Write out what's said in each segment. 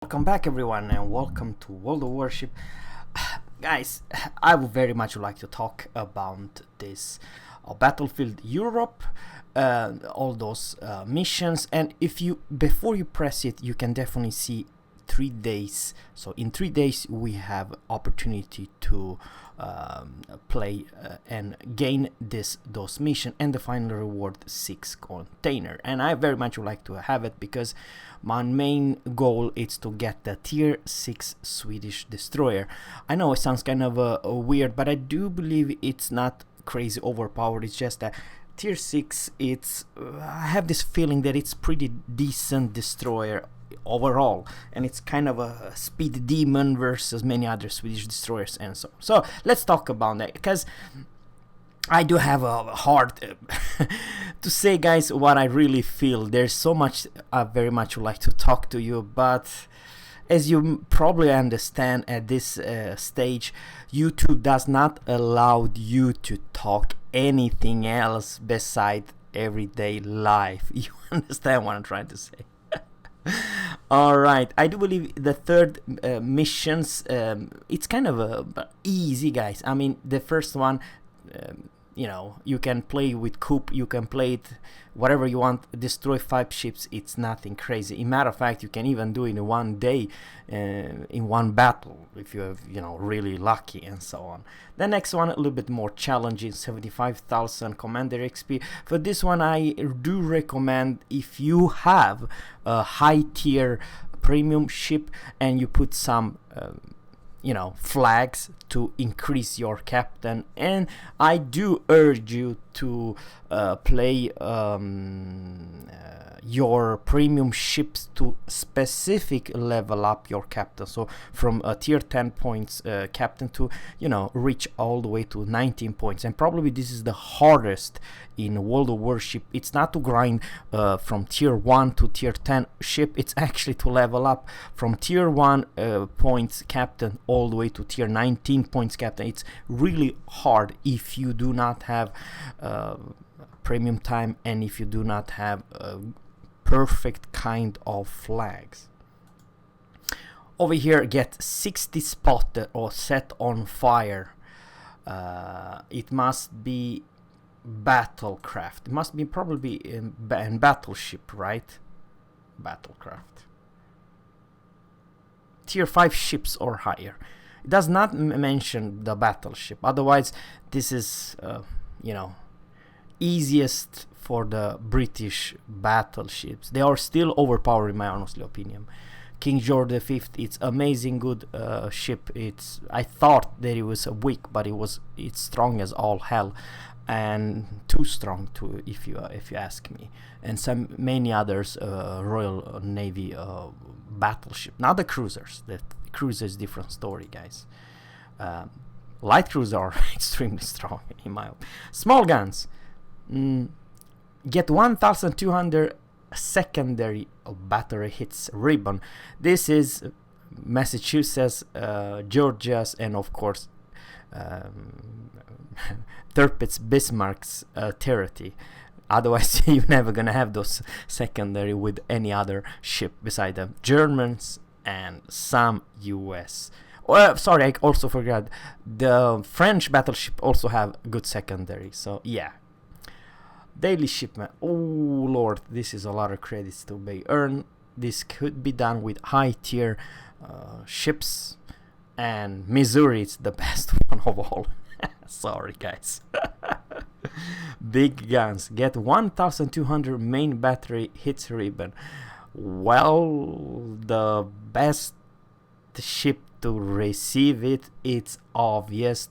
welcome back everyone and welcome to World of Warship. Guys, I would very much like to talk about this Battlefield Europe, all those missions, and before you press it, you can definitely see 3 days. So in 3 days we have opportunity to play and gain those mission, and the final reward 6 container, and I very much would like to have it because my main goal is to get the tier 6 Swedish destroyer. I know it sounds kind of weird, but I do believe it's not crazy overpowered. It's just that tier 6, I have this feeling that it's pretty decent destroyer overall, and it's kind of a speed demon versus many other Swedish destroyers and so on. So let's talk about that, because I do have a hard to say, guys, what I really feel. There's so much I very much would like to talk to you, but as you probably understand at this stage, YouTube does not allow you to talk anything else beside everyday life. You understand what I'm trying to say? Alright, I do believe the third missions, it's kind of easy, guys. I mean, the first one, you can play with Coop, you can play it whatever you want, destroy 5 ships, it's nothing crazy. In matter of fact, you can even do it in one day, in one battle, if you're really lucky and so on. The next one, a little bit more challenging, 75,000 commander XP. For this one, I do recommend, if you have a high tier premium ship and you put some flags to increase your captain, and I do urge you to play your premium ships to specific level up your captain. So from a tier 10 points captain to reach all the way to 19 points, and probably this is the hardest in World of Warship. It's not to grind from tier 1 to tier 10 ship, it's actually to level up from tier 1 points captain all the way to tier 19 points captain. It's really hard if you do not have premium time and if you do not have perfect kind of flags. Over here, get 60 spotted or set on fire. It must be battlecraft. It must be probably in battleship, right? Battlecraft. Tier 5 ships or higher. It does not mention the battleship. Otherwise, this is easiest for the British battleships. They are still overpowered in my honestly opinion. King George V, it's amazing good ship. I thought that it was weak, but it's strong as all hell, and too strong too, if you ask me. And many others Royal Navy battleship. Not the cruisers. The cruisers different story, guys. Light cruisers are extremely strong in my opinion. Small guns. Get 1,200 secondary battery hits ribbon. This is Massachusetts, Georgia's, and of course Tirpitz Bismarck's territory. Otherwise, you're never gonna have those secondary with any other ship beside them. Germans and some US. Sorry, I also forgot the French battleship also have good secondary. So yeah. Daily shipment. Oh lord, this is a lot of credits to be earned. This could be done with high tier ships, and Missouri is the best one of all. Sorry guys. Big guns. Get 1,200 main battery hits ribbon. Well, the best ship to receive it's obvious.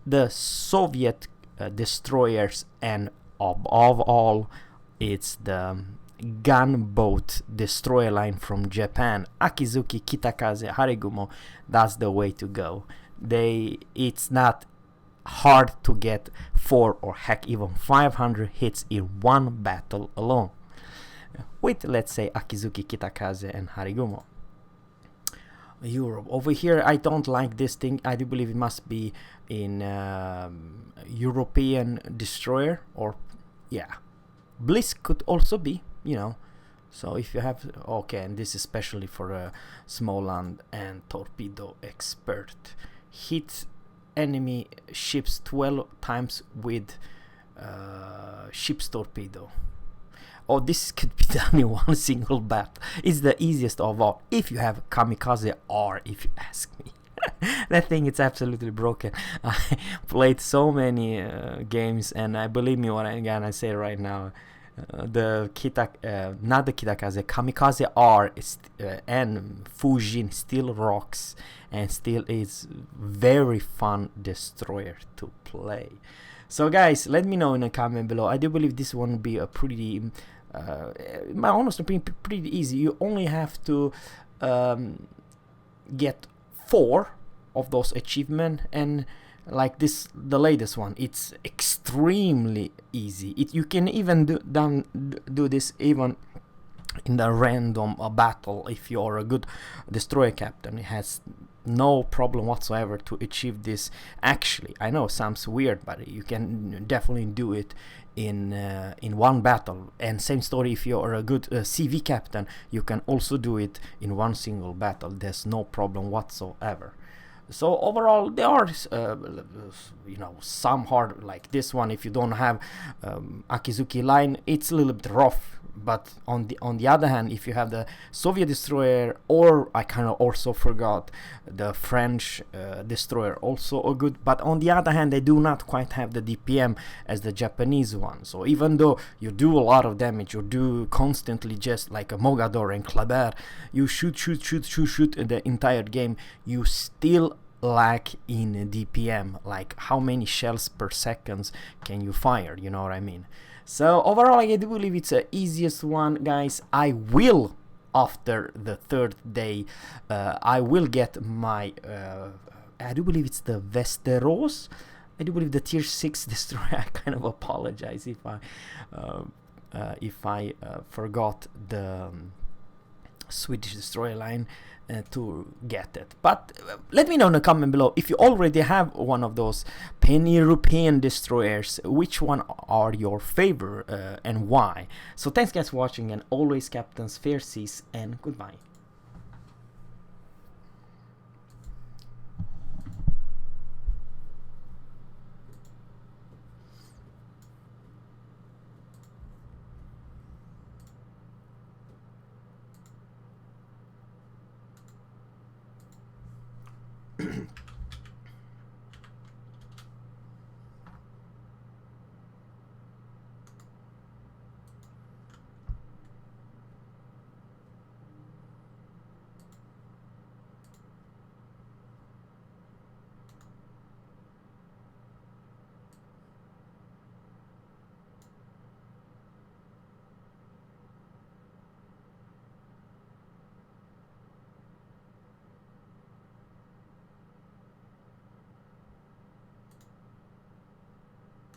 The Soviet destroyers, and above all, it's the gunboat destroyer line from Japan. Akizuki, Kitakaze, Harigumo. That's the way to go. It's not hard to get 4 or heck even 500 hits in one battle alone with, let's say, Akizuki, Kitakaze and Harigumo. Europe. Over here, I don't like this thing. I do believe it must be in European destroyer, or yeah, Bliss could also be, So if you have, okay, and this is especially for a Smoland and torpedo expert. Hit enemy ships 12 times with ship's torpedo. Oh, this could be done in one single battle. It's the easiest of all. If you have Kamikaze R, if you ask me. That thing is absolutely broken. I played so many games, and I believe me when I say right now, the not the Kitakaze, Kamikaze R is, and Fujin still rocks and still is very fun destroyer to play. So guys, let me know in the comment below. I do believe this one will be a pretty, my honest opinion, pretty easy. You only have to get 4 of those achievements, and like this, the latest one, it's extremely easy. You can even do this even in the random battle. If you're a good destroyer captain, it has no problem whatsoever to achieve this. Actually, I know it sounds weird, but you can definitely do it in one battle. And same story, if you're a good CV captain, you can also do it in one single battle. There's no problem whatsoever. So overall, there are some hard, like this one. If you don't have Akizuki line, it's a little bit rough. But on the other hand, if you have the Soviet destroyer, or I kind of also forgot the French destroyer, also a good. But on the other hand, they do not quite have the DPM as the Japanese one. So even though you do a lot of damage, you do constantly, just like a Mogador and Kleber, you shoot the entire game, you still lack in DPM. Like, how many shells per second can you fire? You know what I mean? So overall, I do believe it's the easiest one, guys. I will, after the 3rd day, I will get my, I do believe it's the Westeros. I do believe the tier 6 destroyer. I kind of apologize if I forgot the Swedish destroyer line to get it. But let me know in the comment below if you already have one of those pan-European destroyers. Which one are your favorite and why? So thanks guys for watching, and always captains, fair seas, and goodbye.